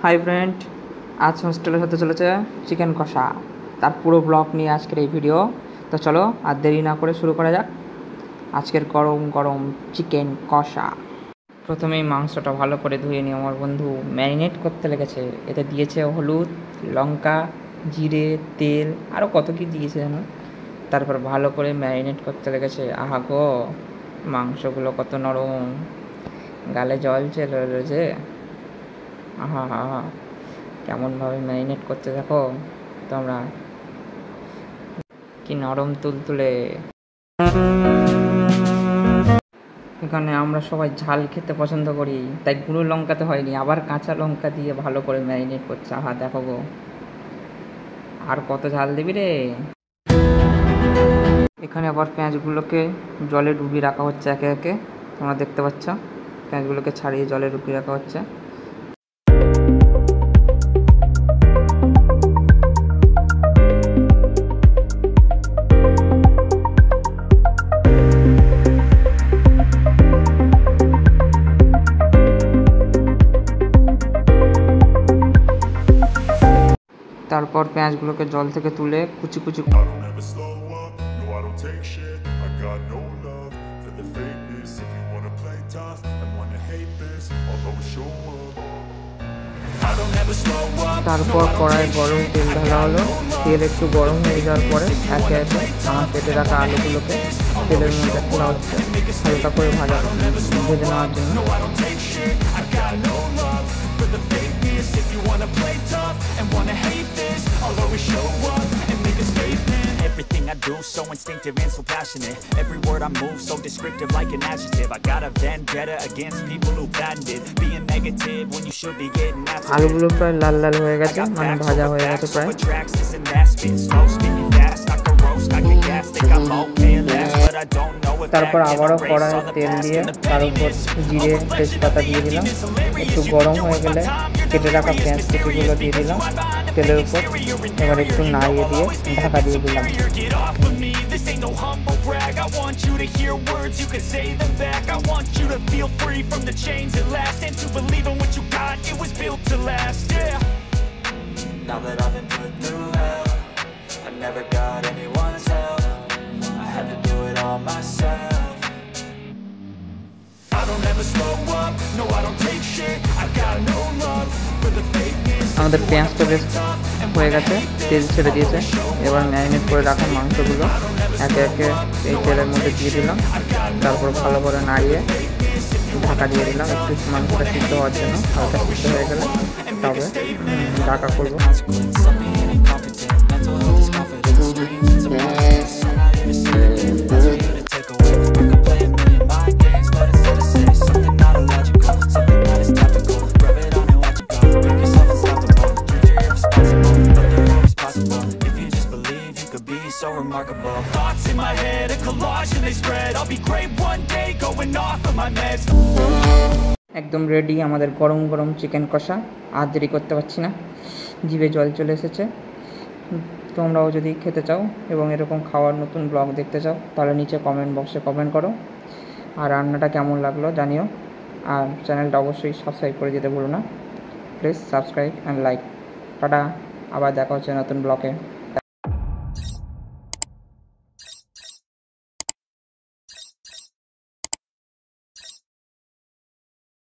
Hi friend, আজ হোস্টেলের হতে চলেছে চিকেন কষা। তার পুরো ব্লগ নিয়ে আজকের এই ভিডিও। তো চলো আর দেরি না করে শুরু করা যাক আজকের গরম গরম চিকেন কষা। প্রথমেই মাংসটা ভালো করে ধুয়ে নিয়ে আমার বন্ধু ম্যারিনেট করতে লেগেছে। এতে দিয়েছে হলুদ, লঙ্কা, জিরে, তেল, আরও কত কী দিয়েছে যেন। তারপর ভালো করে ম্যারিনেট করতে লেগেছে। আহা গো, মাংসগুলো কত নরম, গালে জল চলে রয়েছে। আহা হা হা, কেমনভাবে ম্যারিনেট করতে দেখো তোমরা, কি নরম তুলতুলে। এখানে আমরা সবাই ঝাল খেতে পছন্দ করি, তাই গুঁড়ো লঙ্কাতে হয়নি, আবার কাঁচা লঙ্কা দিয়ে ভালো করে ম্যারিনেট করছে। আহা দেখো গো, আর কত ঝাল দিবি রে। এখানে আবার পেঁয়াজগুলোকে জলে ডুবিয়ে রাখা হচ্ছে একে একে। তোমরা দেখতে পাচ্ছ পেঁয়াজগুলোকে ছাড়িয়ে জলে ডুবিয়ে রাখা হচ্ছে। তারপর পেঁয়াজগুলোকে জল থেকে তুলে কুচি কুচি তারপর কড়াই গরম তেল ঢালা হলো। তেল একটু গরম হয়ে যাওয়ার পরে একে একে আমার কেটে রাখা আলুগুলোকে তেলের মধ্যে খোলা হচ্ছে হালকা করে ভেজে নেওয়ার জন্য। Everything I do so instinctive and so passionate. Every word I move so descriptive like an adjective. I got a vendetta against people who patented being negative when you should be getting after it. আলুগুলো প্রায় লাল লাল হয়ে গেছে, মানে ভাজা হয়ে গেছে প্রায়। তারপর আবারও কড়াইয়ে তেল দিয়ে তার উপর জিরে তেজপাতা দিয়ে দিলাম। একটু গরম হয়ে গেলে কেটে রাখা পেঁয়াজ কুচিগুলো দিয়ে দিলাম তেলের উপর। এবার একটু নাড়িয়ে দিয়ে ঢাকা দিয়ে দিলাম। আমাদের পেঁয়াজটা বেশ হয়ে গেছে, তেল ছেড়ে দিয়েছে। এবার ম্যারিনেট করে রাখা মাংসগুলো একে একে এই তেলের মধ্যে দিয়ে দিলাম। তারপর ভালো করে নাড়িয়ে ঢাকা দিয়ে দিলাম একটু মাংসটা সিদ্ধ হওয়ার জন্য। হালকা সিদ্ধ হয়ে গেলে তবে ঢাকা করবো। So remarkable thoughts in my head, a collage and they spread. I'll be great one day, going off of my meds. একদম রেডি আমাদের গরম গরম চিকেন কষা। আর দেরি করতে পারছি না, জিভে জল চলে এসেছে। তোমরাও যদি খেতে চাও এবং এরকম খাওয়ার নতুন ব্লগ দেখতে চাও তাহলে নিচে কমেন্ট বক্সে কমেন্ট করো। আর রান্নাটা কেমন লাগলো জানিও। আর চ্যানেলটা অবশ্যই সাবস্ক্রাইব করে দিতে ভুলো না। Please subscribe and like. Tata, আবার দেখা হচ্ছে নতুন ব্লগে।